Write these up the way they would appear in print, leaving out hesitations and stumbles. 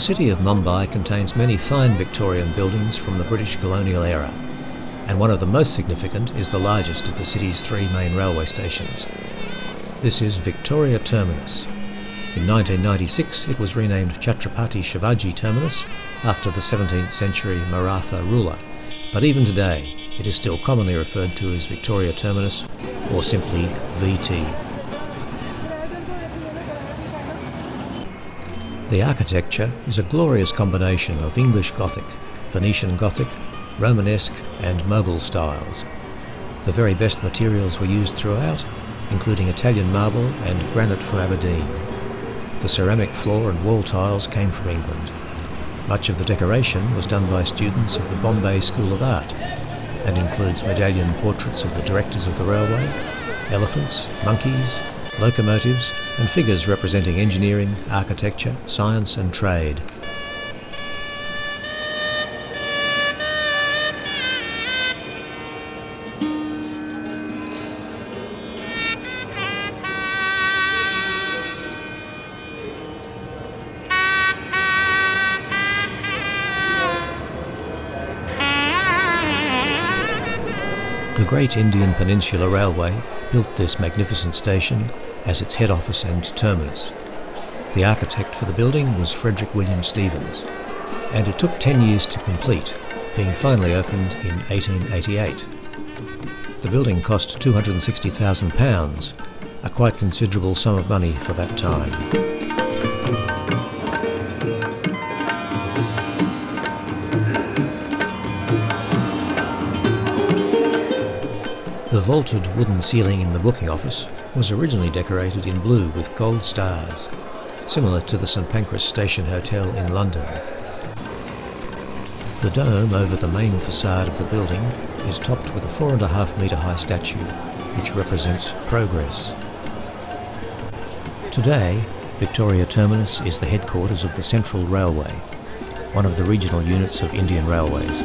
city of Mumbai contains many fine Victorian buildings from the British colonial era, and one of the most significant is the largest of the city's three main railway stations. This is Victoria Terminus. In 1996 it was renamed Chhatrapati Shivaji Terminus after the 17th century Maratha ruler, but even today it is still commonly referred to as Victoria Terminus or simply VT. The architecture is a glorious combination of English Gothic, Venetian Gothic, Romanesque and Mughal styles. The very best materials were used throughout, including Italian marble and granite from Aberdeen. The ceramic floor and wall tiles came from England. Much of the decoration was done by students of the Bombay School of Art and includes medallion portraits of the directors of the railway, elephants, monkeys, locomotives and figures representing engineering, architecture, science and trade. The Great Indian Peninsular Railway built this magnificent station as its head office and terminus. The architect for the building was Frederick William Stevens, and it took 10 years to complete, being finally opened in 1888. The building cost £260,000, a quite considerable sum of money for that time. The vaulted wooden ceiling in the booking office was originally decorated in blue with gold stars, similar to the St Pancras Station Hotel in London. The dome over the main facade of the building is topped with a 4.5 metre high statue, which represents progress. Today, Victoria Terminus is the headquarters of the Central Railway, one of the regional units of Indian Railways.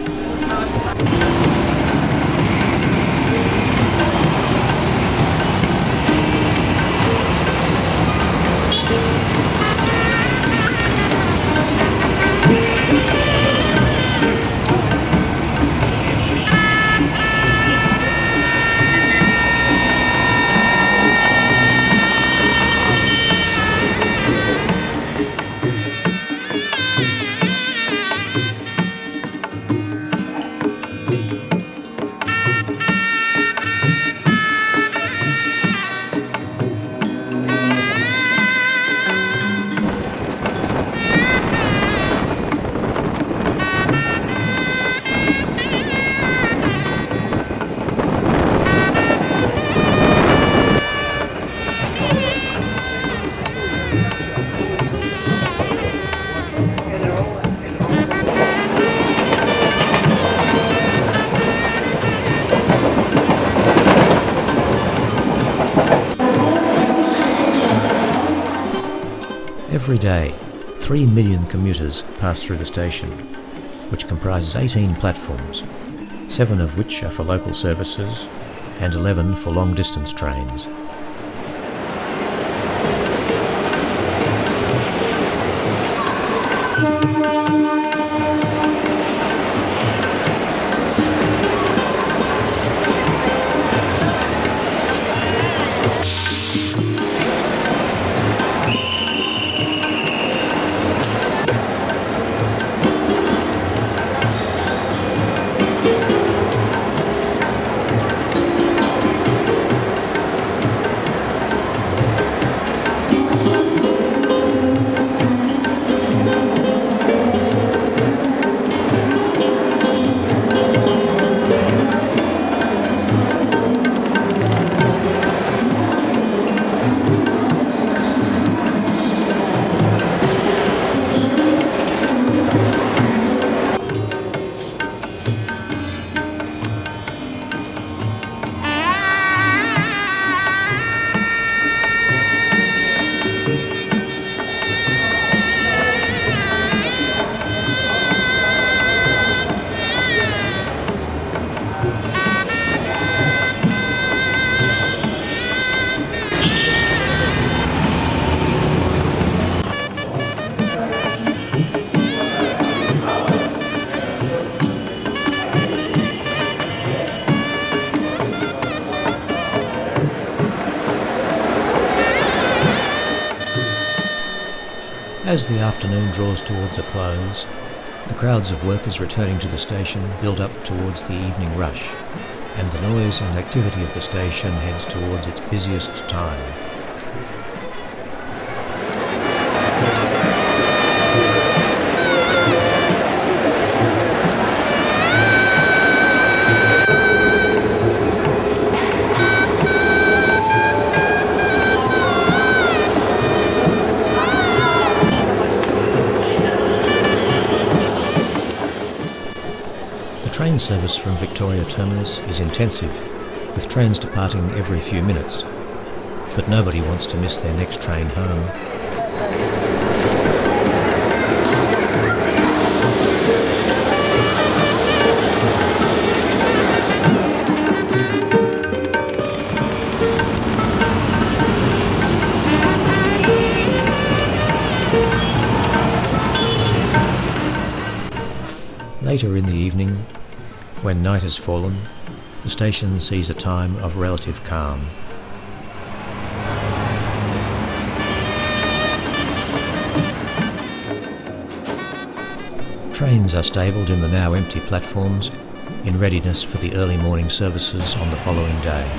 Every day, 3 million commuters pass through the station, which comprises 18 platforms, 7 of which are for local services and 11 for long-distance trains. As the afternoon draws towards a close, the crowds of workers returning to the station build up towards the evening rush, and the noise and activity of the station heads towards its busiest time. The train service from Victoria Terminus is intensive, with trains departing every few minutes, but nobody wants to miss their next train home. Later in the evening, when night has fallen, the station sees a time of relative calm. Trains are stabled in the now empty platforms in readiness for the early morning services on the following day.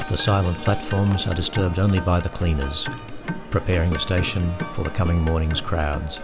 The silent platforms are disturbed only by the cleaners, preparing the station for the coming morning's crowds.